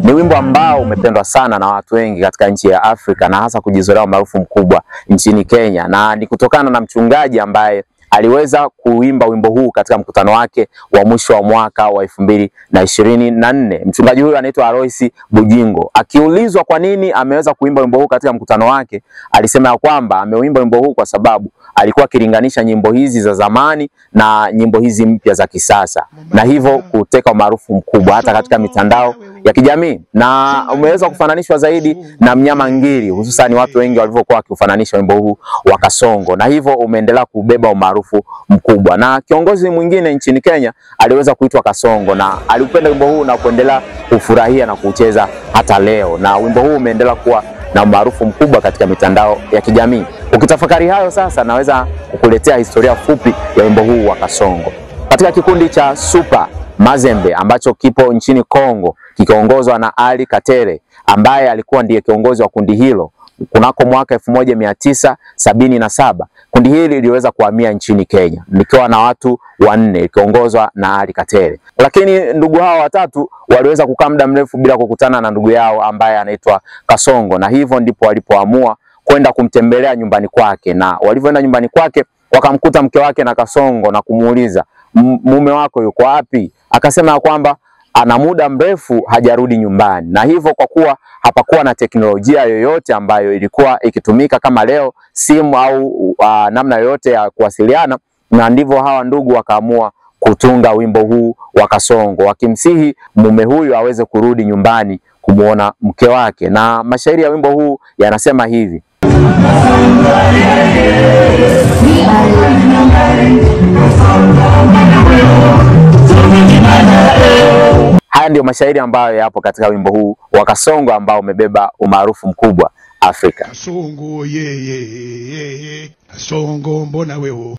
Ni wimbo ambao umependwa sana na watu wengi katika nchi ya Afrika na hasa kujizolea maarufu mkubwa nchini Kenya, na ni kutokana na mchungaji ambaye aliweza kuimba wimbo huu katika mkutano wake wa mwisho wa mwaka wa 2024. Mchungaji huyu anaitwa Alois Bujingo. Akiulizwa kwa nini ameweza kuimba wimbo huu katika mkutano wake, alisema ya kwamba ameuimba wimbo huu kwa sababu alikuwa akilinganisha nyimbo hizi za zamani na nyimbo hizi mpya za kisasa, na hivyo kuteka umaarufu mkubwa hata katika mitandao ya kijamii, na umeweza kufananishwa zaidi na mnyama ngiri, hususan watu wengi walivyokuwa wakifananisha wimbo huu wa Kasongo, na hivyo umeendelea kubeba umaarufu mkubwa. Na kiongozi mwingine nchini Kenya aliweza kuitwa Kasongo na alipenda wimbo huu na kuendelea kufurahia na kucheza hata leo, na wimbo huu umeendelea kuwa na umaarufu mkubwa katika mitandao ya kijamii. Ukitafakari hayo sasa, naweza kukuletea historia fupi ya wimbo huu wa Kasongo. Katika kikundi cha Super Mazembe ambacho kipo nchini Kongo kikiongozwa na Ali Katere ambaye alikuwa ndiye kiongozi wa kundi hilo kunako mwaka 1977, kundi hili liliweza kuhamia nchini Kenya likiwa na watu 4 likiongozwa na Ali Katere. Lakini ndugu hao watatu waliweza kukaa muda mrefu bila kukutana na ndugu yao ambaye anaitwa Kasongo, na hivyo ndipo walipoamua kwenda kumtembelea nyumbani kwake, na walivyoenda nyumbani kwake wakamkuta mke wake na Kasongo na kumuuliza, mume wako yuko wapi? Akasema kwamba ana muda mrefu hajarudi nyumbani, na hivyo kwa kuwa hapakuwa na teknolojia yoyote ambayo ilikuwa ikitumika kama leo, simu au namna yoyote ya kuwasiliana, na ndivyo hawa ndugu wakaamua kutunga wimbo huu wa Kasongo wakimsihi mume huyu aweze kurudi nyumbani kumuona mke wake. Na mashairi ya wimbo huu yanasema hivi: Haya ndio mashairi ambayo yapo katika wimbo huu wa Kasongo ambao umebeba umaarufu mkubwa Afrika. Kasongo ye Kasongo mbona wewe